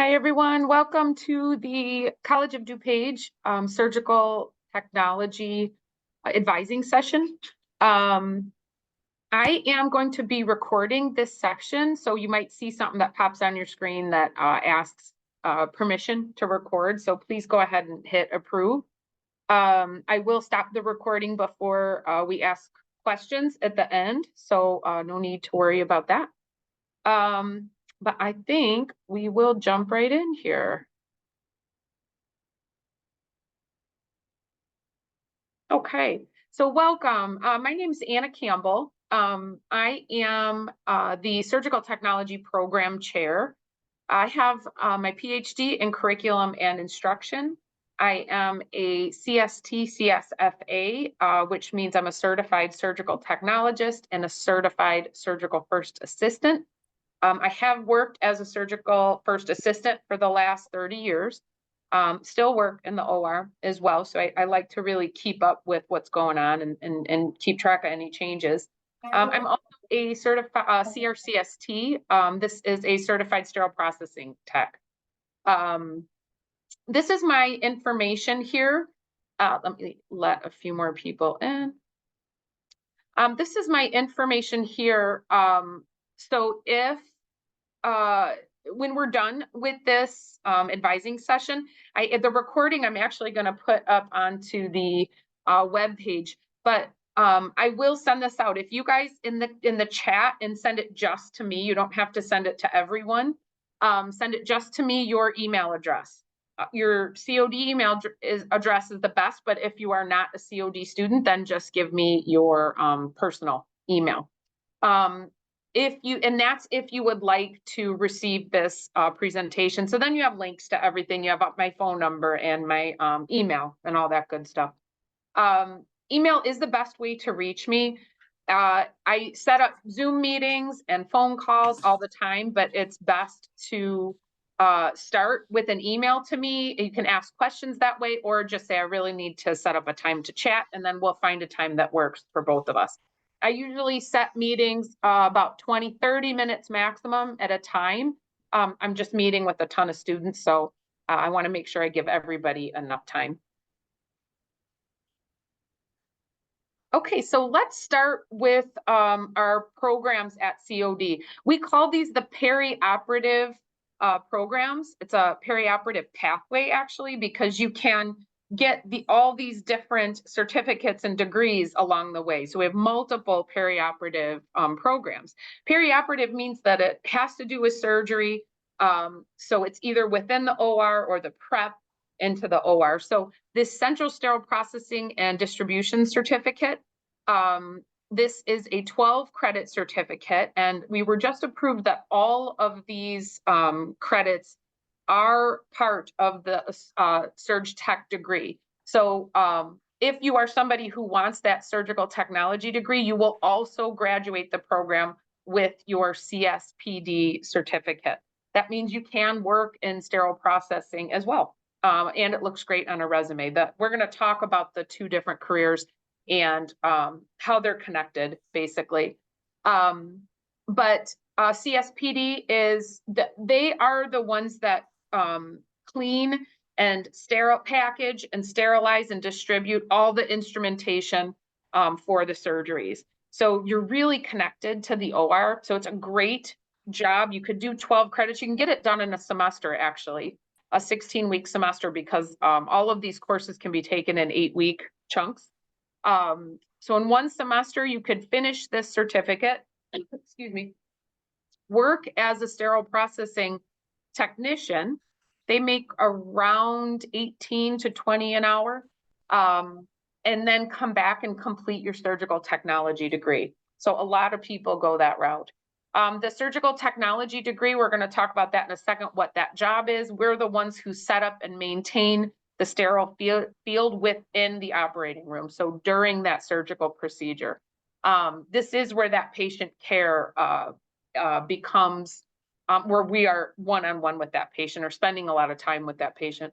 Hi, everyone. Welcome to the College of DuPage Surgical Technology Advising Session. I am going to be recording this section, so you might see something that pops on your screen that asks permission to record. So please go ahead and hit approve. I will stop the recording before we ask questions at the end, so no need to worry about that. But I think we will jump right in here. Okay, so welcome. My name is Anna Campbell. I am the Surgical Technology Program Chair. I have my PhD in Curriculum and Instruction. I am a CST CSFA, which means I'm a certified surgical technologist and a certified surgical first assistant. I have worked as a surgical first assistant for the last 30 years. Still work in the OR as well. So I like to really keep up with what's going on and keep track of any changes. I'm also a certified CRCST. This is a certified sterile processing tech. This is my information here. Let me let a few more people in. This is my information here. So if when we're done with this advising session, the recording I'm actually going to put up onto the web page, but I will send this out. If you guys in the chat and send it just to me, you don't have to send it to everyone. Send it just to me, your email address. Your COD email address is the best, but if you are not a COD student, then just give me your personal email. If you would like to receive this presentation. So then you have links to everything. You have my phone number and my email and all that good stuff. Email is the best way to reach me. I set up Zoom meetings and phone calls all the time, but it's best to start with an email to me. You can ask questions that way, or just say, I really need to set up a time to chat, and then we'll find a time that works for both of us. I usually set meetings about 20, 30 minutes maximum at a time. I'm just meeting with a ton of students, so I want to make sure I give everybody enough time. Okay, so let's start with our programs at COD. We call these the perioperative programs. It's a perioperative pathway, actually, because you can get all these different certificates and degrees along the way. So we have multiple perioperative programs. Perioperative means that it has to do with surgery. So it's either within the OR or the prep into the OR. So this Central Sterile Processing and Distribution Certificate, this is a 12 credit certificate, and we were just approved that all of these credits are part of the Surg Tech degree. So if you are somebody who wants that surgical technology degree, you will also graduate the program with your CSPD certificate. That means you can work in sterile processing as well. And it looks great on a resume. We're going to talk about the two different careers and how they're connected, basically. But CSPD they are the ones that clean and package and sterilize and distribute all the instrumentation for the surgeries. So you're really connected to the OR. So it's a great job. You could do 12 credits. You can get it done in a semester, actually, a 16-week semester, because all of these courses can be taken in 8-week chunks. So in one semester, you could finish this certificate, excuse me, work as a sterile processing technician. They make around 18 to 20 an hour, and then come back and complete your surgical technology degree. So a lot of people go that route. The surgical technology degree, we're going to talk about that in a second, what that job is. We're the ones who set up and maintain the sterile field within the operating room. So during that surgical procedure, this is where that patient care becomes where we are one-on-one with that patient or spending a lot of time with that patient.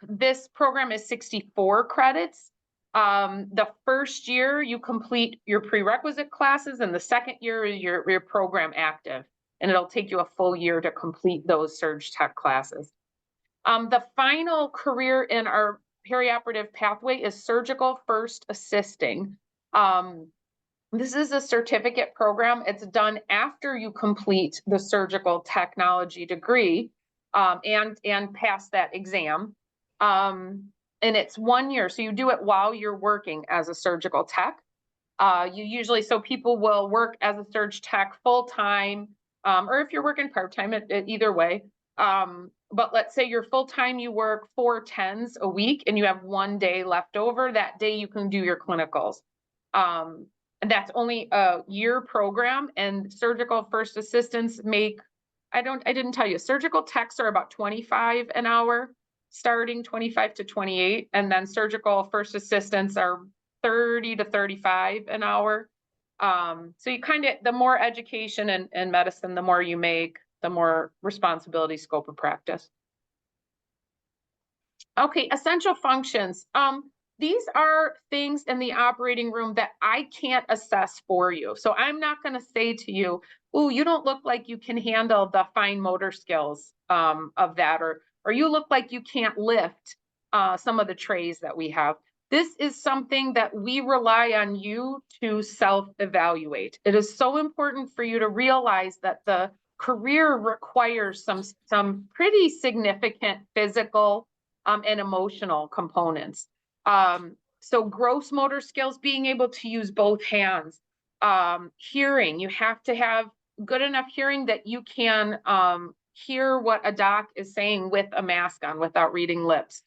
This program is 64 credits. The first year you complete your prerequisite classes, and the second year is your program active. and it'll take you a full year to complete those surge tech classes. The final career in our perioperative pathway is surgical first assisting. This is a certificate program. It's done after you complete the surgical technology degree and pass that exam. And it's 1 year. So you do it while you're working as a surgical tech. So people will work as a surge tech full time, or if you're working part time, either way. But let's say you're full time, you work 4 10s a week, and you have 1 day left over. That day you can do your clinicals. And that's only a year program. And surgical first assistants make, I didn't tell you, surgical techs are about 25 an hour, starting 25 to 28, and then surgical first assistants are 30 to 35 an hour. So you the more education in medicine, the more you make, the more responsibility, scope of practice. Okay, essential functions. These are things in the operating room that I can't assess for you. So I'm not going to say to you, oh, you don't look like you can handle the fine motor skills of that, or you look like you can't lift some of the trays that we have. This is something that we rely on you to self-evaluate. It is so important for you to realize that the career requires some pretty significant physical and emotional components. So gross motor skills, being able to use both hands, hearing, you have to have good enough hearing that you can hear what a doc is saying with a mask on without reading lips.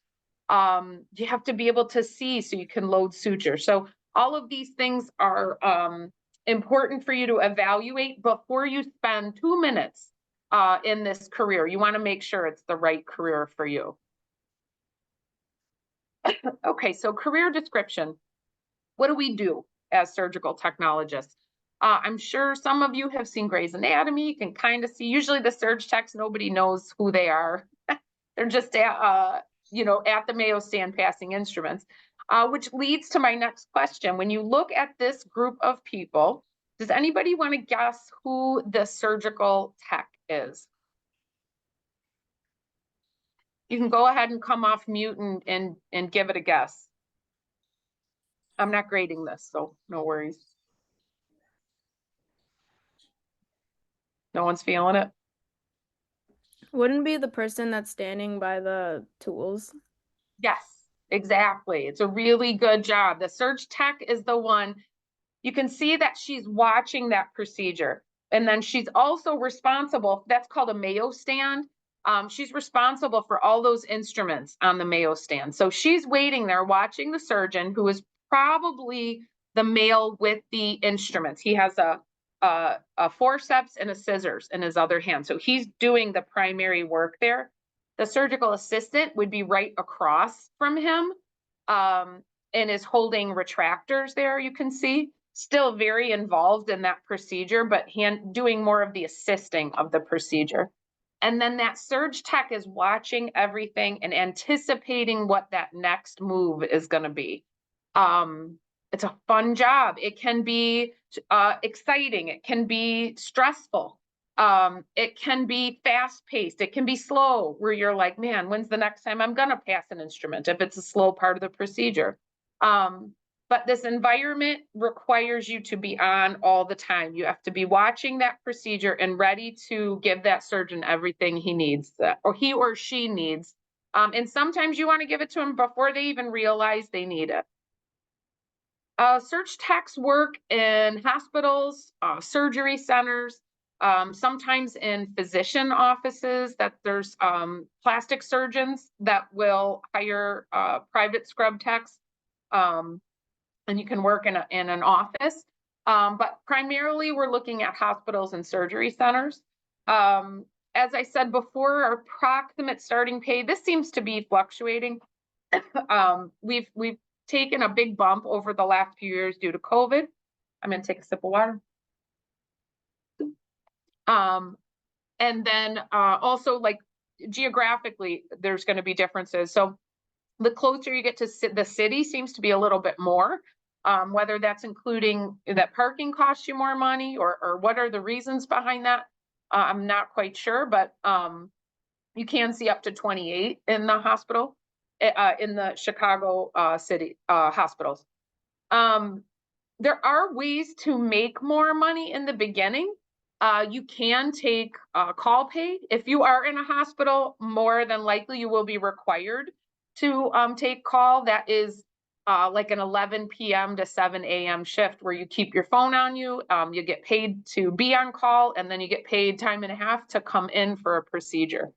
You have to be able to see so you can load suture. So all of these things are important for you to evaluate before you spend 2 minutes in this career. You want to make sure it's the right career for you. Okay, so career description. What do we do as surgical technologists? I'm sure some of you have seen Grey's Anatomy. You can kind of see, usually the surge techs, nobody knows who they are. They're just at the Mayo stand passing instruments, which leads to my next question. When you look at this group of people, does anybody want to guess who the surgical tech is? You can go ahead and come off mute and give it a guess. I'm not grading this, so no worries. No one's feeling it? Wouldn't be the person that's standing by the tools? Yes, exactly. It's a really good job. The surge tech is the one, you can see that she's watching that procedure. And then she's also responsible, that's called a Mayo stand. She's responsible for all those instruments on the Mayo stand. So she's waiting there watching the surgeon, who is probably the male with the instruments. He has a forceps and a scissors in his other hand. So he's doing the primary work there. The surgical assistant would be right across from him and is holding retractors there, you can see. Still very involved in that procedure, but doing more of the assisting of the procedure. And then that surge tech is watching everything and anticipating what that next move is going to be. It's a fun job. It can be exciting. It can be stressful. It can be fast paced. It can be slow, where you're like, man, when's the next time I'm going to pass an instrument if it's a slow part of the procedure? But this environment requires you to be on all the time. You have to be watching that procedure and ready to give that surgeon everything he needs, or he or she needs. And sometimes you want to give it to them before they even realize they need it. Surge techs work in hospitals, surgery centers, sometimes in physician offices, that there's plastic surgeons that will hire private scrub techs. And you can work in an office, but primarily we're looking at hospitals and surgery centers. As I said before, our approximate starting pay, this seems to be fluctuating. We've taken a big bump over the last few years due to COVID. I'm going to take a sip of water. And then also, like, geographically, there's going to be differences. So the closer you get to the city seems to be a little bit more, whether that's including that parking costs you more money, or what are the reasons behind that. I'm not quite sure, but you can see up to 28 in the hospital, in the Chicago city hospitals. There are ways to make more money in the beginning. You can take call pay. If you are in a hospital, more than likely you will be required to take call. That is like an 11 p.m. to 7 a.m. shift where you keep your phone on you. You get paid to be on call, and then you get paid time and a half to come in for a procedure.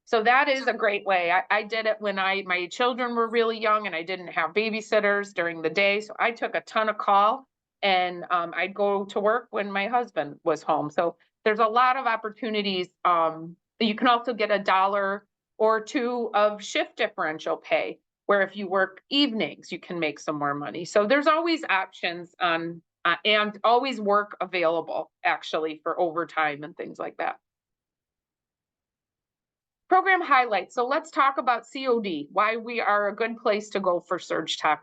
So that is a great way. I did it when my children were really young and I didn't have babysitters during the day. So I took a ton of call, and I'd go to work when my husband was home. So there's a lot of opportunities. You can also get $1 or $2 of shift differential pay, where if you work evenings, you can make some more money. So there's always options on and always work available actually for overtime and things like that. Program highlights. So let's talk about COD, why we are a good place to go for SURGT.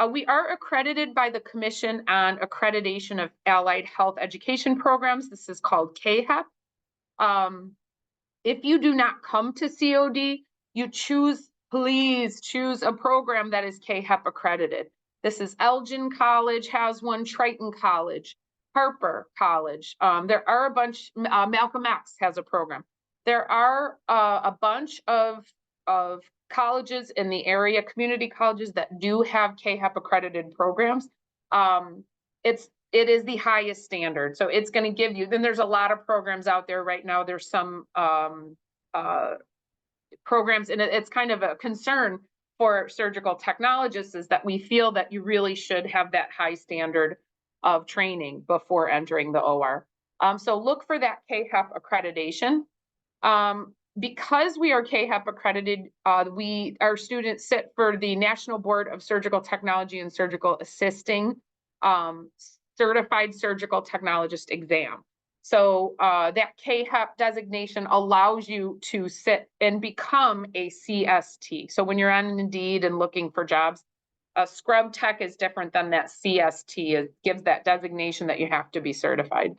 We are accredited by the Commission on Accreditation of Allied Health Education Programs. This is called CAHEP. If you do not come to COD, please choose a program that is CAHEP accredited. This is Elgin College has one, Triton College, Harper College. There are a bunch, Malcolm X has a program. There are a bunch of colleges in the area, community colleges that do have CAHEP accredited programs. It is the highest standard, so it's going to give you. Then there's a lot of programs out there right now. There's some programs, and it's kind of a concern for surgical technologists is that we feel that you really should have that high standard of training before entering the OR. So look for that CAHEP accreditation. Because we are CAHEP accredited, our students sit for the National Board of Surgical Technology and Surgical Assisting Certified Surgical Technologist exam. So that CAHEP designation allows you to sit and become a CST. So when you're on Indeed and looking for jobs, a scrub tech is different than that CST. It gives that designation that you have to be certified.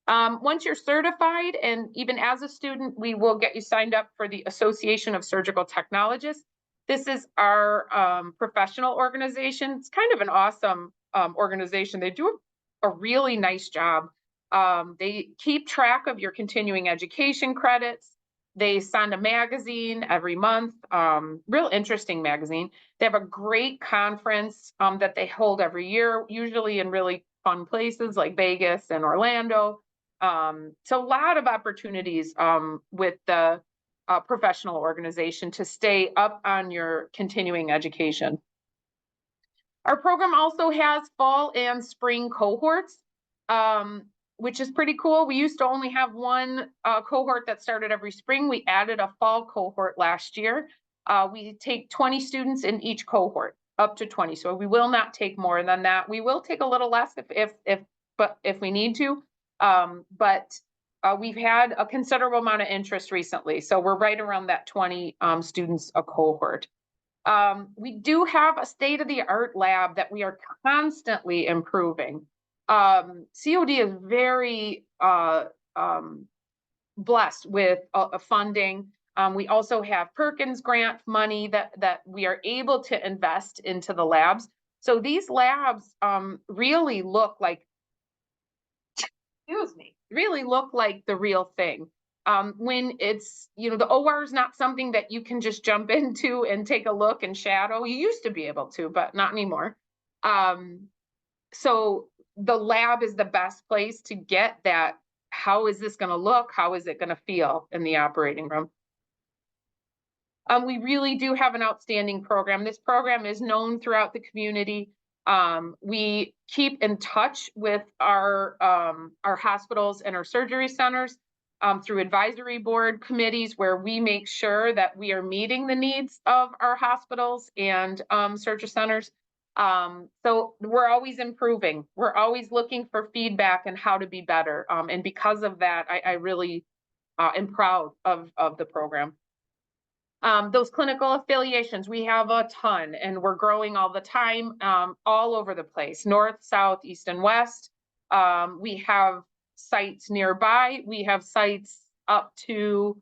Once you're certified, and even as a student, we will get you signed up for the Association of Surgical Technologists. This is our professional organization. It's kind of an awesome organization. They do a really nice job. They keep track of your continuing education credits. They send a magazine every month, real interesting magazine. They have a great conference that they hold every year, usually in really fun places like Vegas and Orlando. So a lot of opportunities with the professional organization to stay up on your continuing education. Our program also has fall and spring cohorts, which is pretty cool. We used to only have one cohort that started every spring. We added a fall cohort last year. We take 20 students in each cohort, up to 20. So we will not take more than that. We will take a little less if we need to. But we've had a considerable amount of interest recently. So we're right around that 20 students a cohort. We do have a state-of-the-art lab that we are constantly improving. COD is very blessed with funding. We also have Perkins grant money that we are able to invest into the labs. So these labs really look like, really look like the real thing. When it's, the OR is not something that you can just jump into and take a look and shadow. You used to be able to, but not anymore. So the lab is the best place to get that. How is this going to look? How is it going to feel in the operating room? We really do have an outstanding program. This program is known throughout the community. We keep in touch with our hospitals and our surgery centers through advisory board committees where we make sure that we are meeting the needs of our hospitals and surgery centers. So we're always improving. We're always looking for feedback and how to be better. And because of that, I really am proud of the program. Those clinical affiliations, we have a ton, and we're growing all the time, all over the place, north, south, east, and west. We have sites nearby. We have sites up to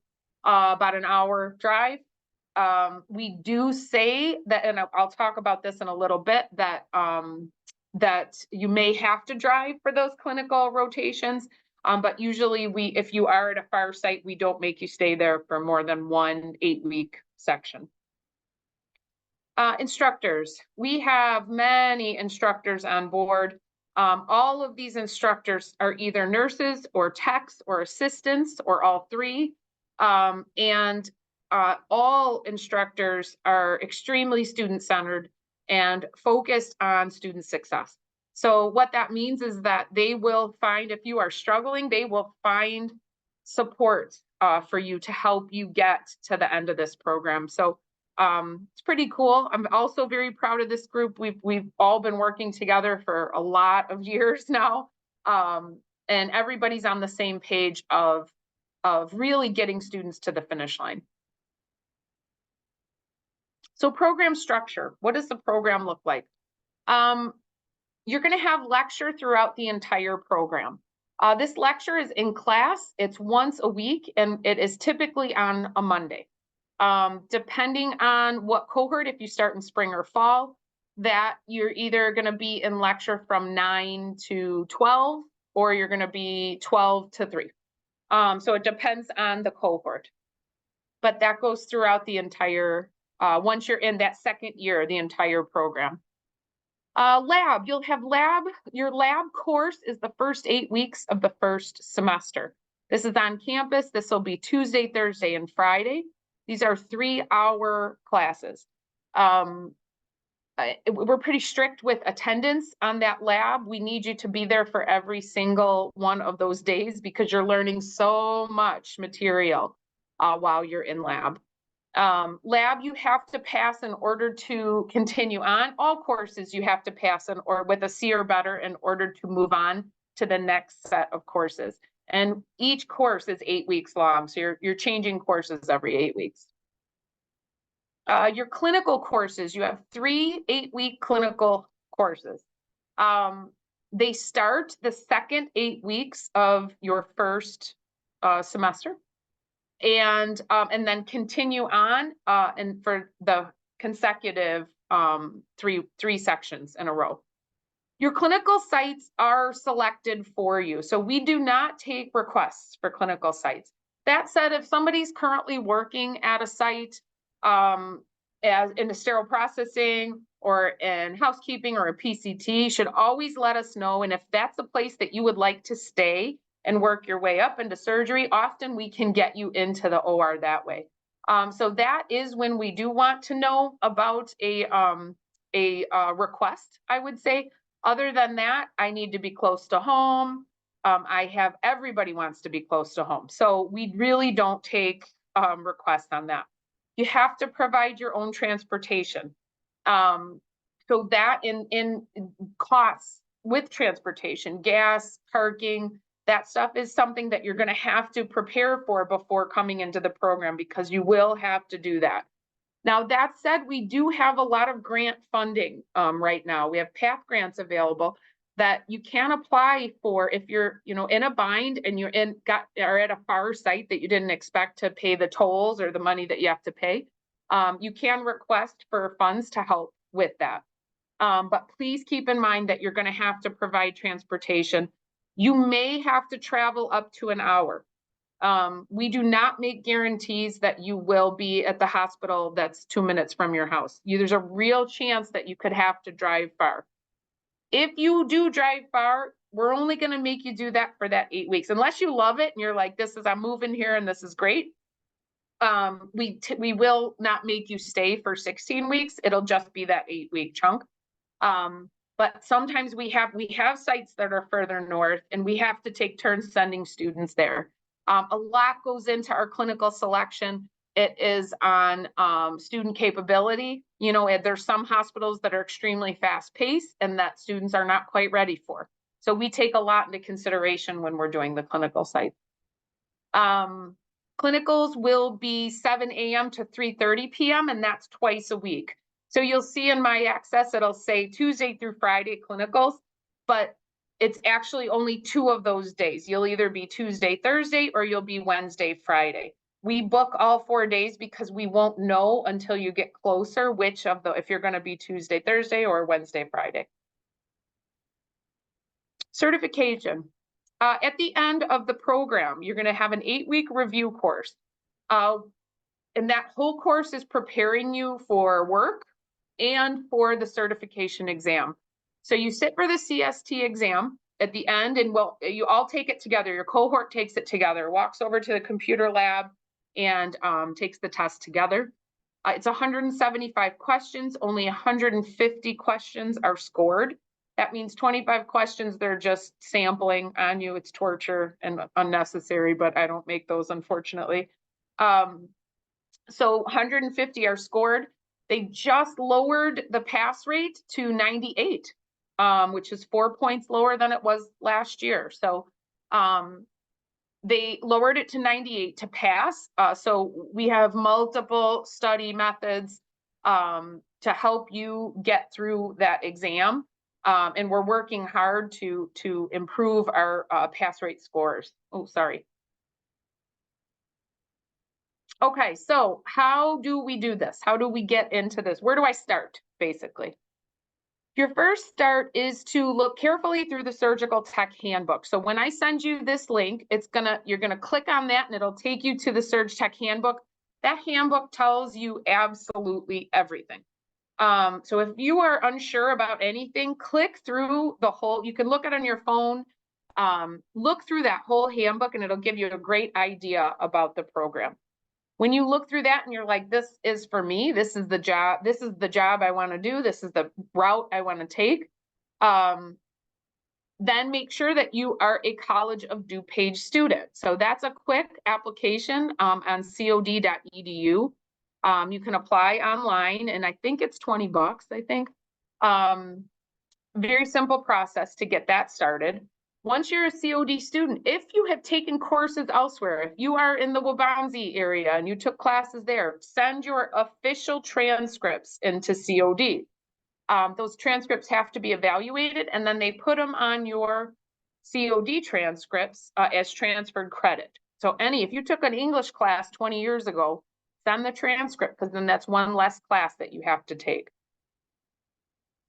about an hour drive. We do say that, and I'll talk about this in a little bit, that that you may have to drive for those clinical rotations. But usually if you are at a far site, we don't make you stay there for more than 1 8-week section. Instructors, we have many instructors on board. All of these instructors are either nurses or techs or assistants or all three. And all instructors are extremely student-centered and focused on student success. So what that means is that they will find, if you are struggling, they will find support for you to help you get to the end of this program. So it's pretty cool. I'm also very proud of this group. We've all been working together for a lot of years now. And everybody's on the same page of really getting students to the finish line. So program structure, what does the program look like? You're going to have lecture throughout the entire program. This lecture is in class. It's once a week, and it is typically on a Monday. Depending on what cohort, if you start in spring or fall, that you're either going to be in lecture from 9 to 12, or you're going to be 12 to 3. So it depends on the cohort. But that goes throughout the entire, once you're in that second year, the entire program. Lab, you'll have lab. Your lab course is the first 8 weeks of the first semester. This is on campus. This will be Tuesday, Thursday, and Friday. These are 3-hour classes. We're pretty strict with attendance on that lab. We need you to be there for every single one of those days because you're learning so much material while you're in lab. Lab you have to pass in order to continue on. All courses you have to pass with a C or better in order to move on to the next set of courses. And each course is 8 weeks long, so you're changing courses every 8 weeks. Your clinical courses, you have 3 8-week clinical courses. They start the second 8 weeks of your first semester, and then continue on and for the consecutive 3 sections in a row. Your clinical sites are selected for you. So we do not take requests for clinical sites. That said, if somebody's currently working at a site as in the sterile processing or in housekeeping or a PCT, should always let us know. And if that's a place that you would like to stay and work your way up into surgery, often we can get you into the OR that way. So that is when we do want to know about a request, I would say. Other than that, I need to be close to home. Everybody wants to be close to home. So we really don't take requests on that. You have to provide your own transportation. So that in costs with transportation, gas, parking, that stuff is something that you're going to have to prepare for before coming into the program, because you will have to do that. Now, that said, we do have a lot of grant funding right now. We have PATH grants available that you can apply for if you're, in a bind and you're are at a far site that you didn't expect to pay the tolls or the money that you have to pay. You can request for funds to help with that. But please keep in mind that you're going to have to provide transportation. You may have to travel up to an hour. We do not make guarantees that you will be at the hospital that's 2 minutes from your house. There's a real chance that you could have to drive far. If you do drive far, we're only going to make you do that for that 8 weeks. Unless you love it and you're like, I'm moving here and this is great. We will not make you stay for 16 weeks. It'll just be that 8-week chunk. But sometimes we have sites that are further north and we have to take turns sending students there. A lot goes into our clinical selection. It is on student capability. There's some hospitals that are extremely fast paced and that students are not quite ready for. So we take a lot into consideration when we're doing the clinical site. Clinicals will be 7 a.m. to 3:30 p.m. and that's twice a week. So you'll see in my access, it'll say Tuesday through Friday clinicals, but it's actually only 2 of those days. You'll either be Tuesday, Thursday, or you'll be Wednesday, Friday. We book all 4 days because we won't know until you get closer which of the, if you're gonna be Tuesday, Thursday, or Wednesday, Friday. Certification. At the end of the program, you're gonna have an 8-week review course. And that whole course is preparing you for work and for the certification exam. So you sit for the CST exam at the end, and you all take it together. Your cohort takes it together, walks over to the computer lab and takes the test together. It's 175 questions, only 150 questions are scored. That means 25 questions, they're just sampling on you. It's torture and unnecessary, but I don't make those, unfortunately. So 150 are scored. They just lowered the pass rate to 98, which is 4 points lower than it was last year. So they lowered it to 98 to pass. So we have multiple study methods to help you get through that exam. And we're working hard to improve our pass rate scores. Oh, sorry. Okay, so how do we do this? How do we get into this? Where do I start, basically? Your first start is to look carefully through the surgical tech handbook. So when I send you this link, you're gonna click on that and it'll take you to the Surg Tech handbook. That handbook tells you absolutely everything. So if you are unsure about anything, click through the whole, you can look at it on your phone, look through that whole handbook and it'll give you a great idea about the program. When you look through that and you're like, this is for me, this is the job I want to do, this is the route I want to take, then make sure that you are a College of DuPage student. So that's a quick application on cod.edu. You can apply online and I think it's $20, I think. Very simple process to get that started. Once you're a COD student, if you have taken courses elsewhere, if you are in the Waubonsie area and you took classes there, send your official transcripts into COD. Those transcripts have to be evaluated and then they put them on your COD transcripts as transferred credit. So if you took an English class 20 years ago, send the transcript because then that's one less class that you have to take.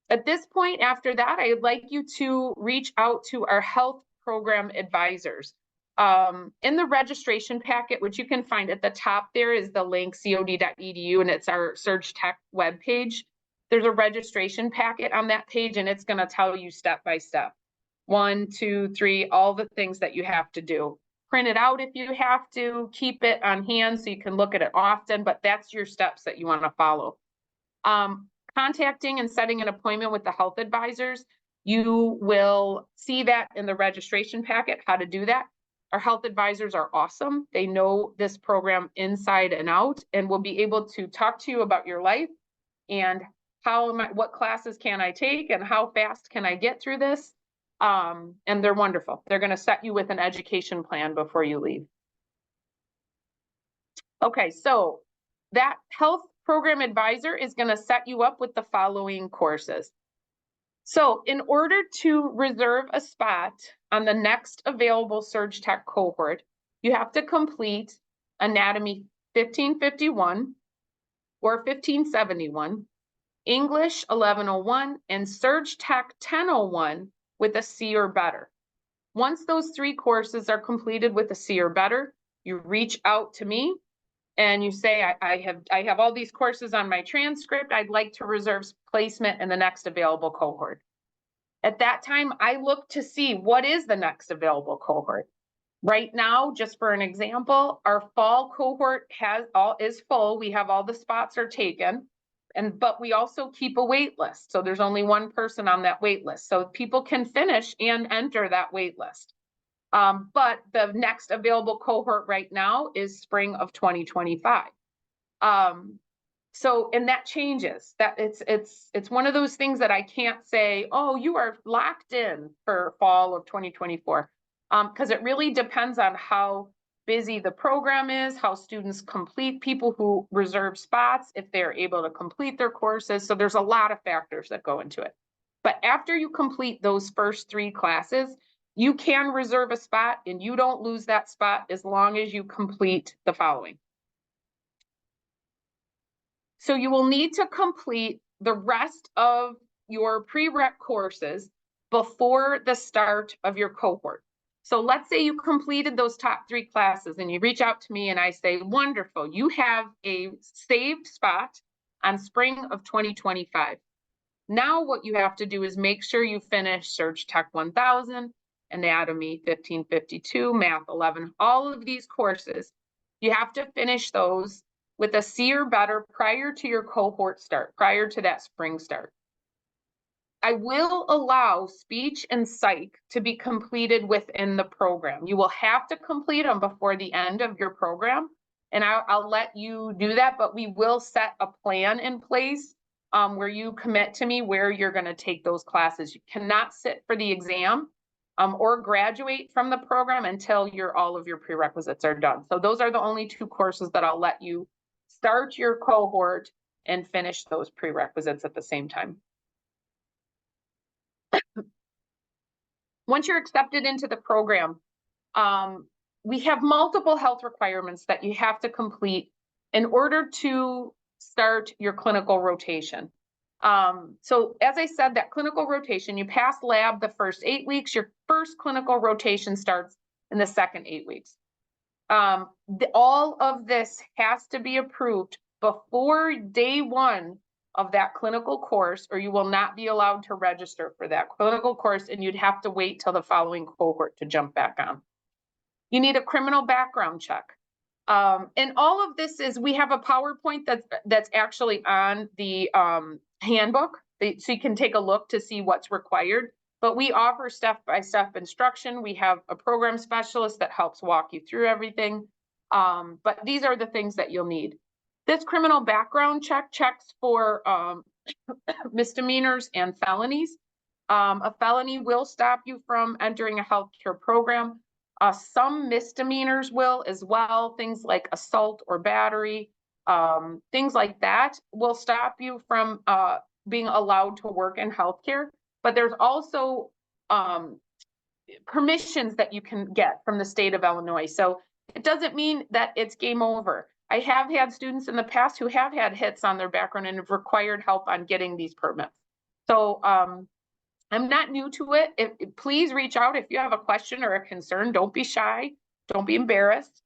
At this point, after that, I'd like you to reach out to our health program advisors. In the registration packet, which you can find at the top, there is the link cod.edu and it's our Surg Tech webpage. There's a registration packet on that page and it's going to tell you step by step. 1, 2, 3, all the things that you have to do. Print it out if you have to, keep it on hand so you can look at it often, but that's your steps that you want to follow. Contacting and setting an appointment with the health advisors, you will see that in the registration packet, how to do that. Our health advisors are awesome. They know this program inside and out and will be able to talk to you about your life and what classes can I take and how fast can I get through this. And they're wonderful. They're going to set you with an education plan before you leave. Okay, so that health program advisor is going to set you up with the following courses. So in order to reserve a spot on the next available Surg Tech cohort, you have to complete Anatomy 1551 or 1571, English 1101, and Surg Tech 1001 with a C or better. Once those 3 courses are completed with a C or better, you reach out to me and you say, I have all these courses on my transcript. I'd like to reserve placement in the next available cohort. At that time, I look to see what is the next available cohort. Right now, just for an example, our fall cohort is full. We have all the spots are taken, but we also keep a wait list. So there's only 1 person on that wait list. So people can finish and enter that wait list. But the next available cohort right now is spring of 2025. So, and that changes. That it's one of those things that I can't say, oh, you are locked in for fall of 2024. Because it really depends on how busy the program is, how students complete, people who reserve spots, if they're able to complete their courses. So there's a lot of factors that go into it. But after you complete those first 3 classes, you can reserve a spot and you don't lose that spot as long as you complete the following. So you will need to complete the rest of your prereq courses before the start of your cohort. So let's say you completed those top 3 classes and you reach out to me and I say, wonderful, you have a saved spot on spring of 2025. Now what you have to do is make sure you finish Surg Tech 1000, Anatomy 1552, Math 11, all of these courses. You have to finish those with a C or better prior to your cohort start, prior to that spring start. I will allow speech and psych to be completed within the program. You will have to complete them before the end of your program, and I'll let you do that, but we will set a plan in place where you commit to me where you're going to take those classes. You cannot sit for the exam or graduate from the program until all of your prerequisites are done. So those are the only 2 courses that I'll let you start your cohort and finish those prerequisites at the same time. Once you're accepted into the program, we have multiple health requirements that you have to complete in order to start your clinical rotation. So as I said, that clinical rotation, you pass lab the first 8 weeks, your first clinical rotation starts in the second 8 weeks. All of this has to be approved before day 1 of that clinical course, or you will not be allowed to register for that clinical course, and you'd have to wait till the following cohort to jump back on. You need a criminal background check. And all of this is, we have a PowerPoint that's actually on the handbook, so you can take a look to see what's required. But we offer step-by-step instruction. We have a program specialist that helps walk you through everything. But these are the things that you'll need. This criminal background check checks for misdemeanors and felonies. A felony will stop you from entering a healthcare program. Some misdemeanors will as well, things like assault or battery, things like that will stop you from being allowed to work in healthcare. But there's also permissions that you can get from the state of Illinois. So it doesn't mean that it's game over. I have had students in the past who have had hits on their background and have required help on getting these permits. So I'm not new to it. Please reach out if you have a question or a concern. Don't be shy. Don't be embarrassed.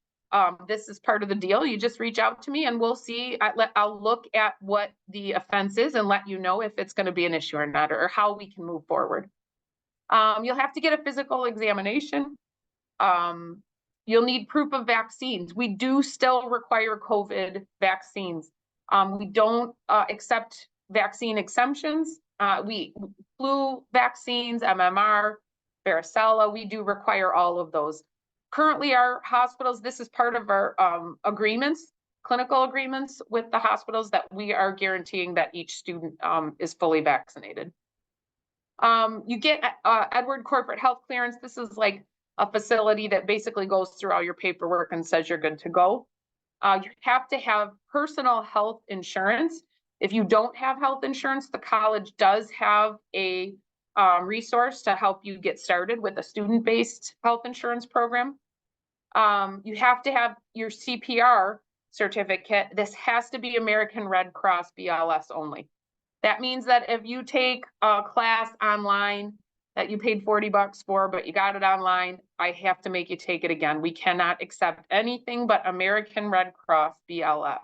This is part of the deal. You just reach out to me and we'll see. I'll look at what the offense is and let you know if it's going to be an issue or not, or how we can move forward. You'll have to get a physical examination. You'll need proof of vaccines. We do still require COVID vaccines. We don't accept vaccine exemptions. Flu vaccines, MMR, varicella, we do require all of those. Currently, our hospitals, this is part of our agreements, clinical agreements with the hospitals, that we are guaranteeing that each student is fully vaccinated. You get Edward Corporate Health Clearance. This is like a facility that basically goes through all your paperwork and says you're good to go. You have to have personal health insurance. If you don't have health insurance, the college does have a resource to help you get started with a student-based health insurance program. You have to have your CPR certificate. This has to be American Red Cross BLS only. That means that if you take a class online that you paid $40 for, but you got it online, I have to make you take it again. We cannot accept anything but American Red Cross BLS.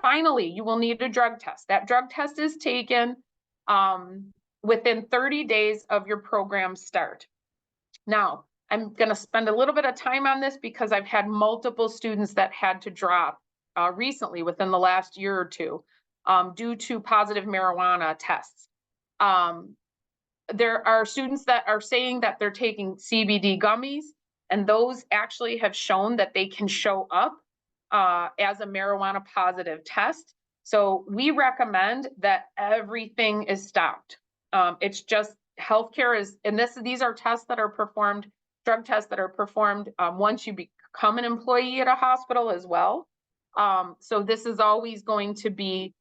Finally, you will need a drug test. That drug test is taken within 30 days of your program start. Now, I'm going to spend a little bit of time on this because I've had multiple students that had to drop recently within the last year or two due to positive marijuana tests. There are students that are saying that they're taking CBD gummies, and those actually have shown that they can show up as a marijuana positive test. So we recommend that everything is stopped. It's just healthcare is, and these are tests that are performed, drug tests that are performed once you become an employee at a hospital as well. So this is always going to be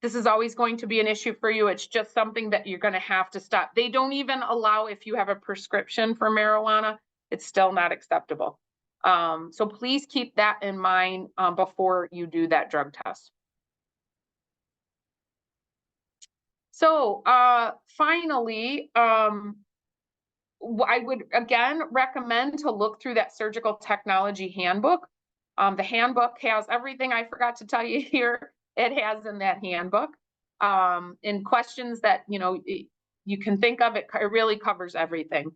This is always going to be an issue for you. It's just something that you're going to have to stop. They don't even allow, if you have a prescription for marijuana, it's still not acceptable. So please keep that in mind before you do that drug test. So finally, I would again recommend to look through that surgical technology handbook. The handbook has everything I forgot to tell you here. It has in that handbook. And questions that you can think of, it really covers everything.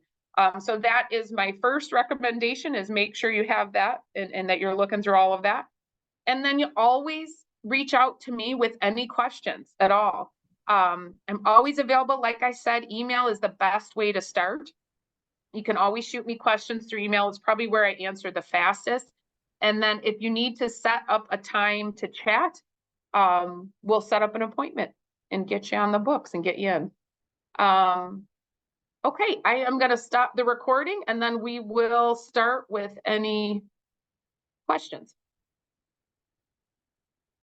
So that is my first recommendation, is make sure you have that and that you're looking through all of that. And then you always reach out to me with any questions at all. I'm always available. Like I said, email is the best way to start. You can always shoot me questions through email. It's probably where I answer the fastest. And then if you need to set up a time to chat, we'll set up an appointment and get you on the books and get you in. Okay, I am going to stop the recording and then we will start with any questions.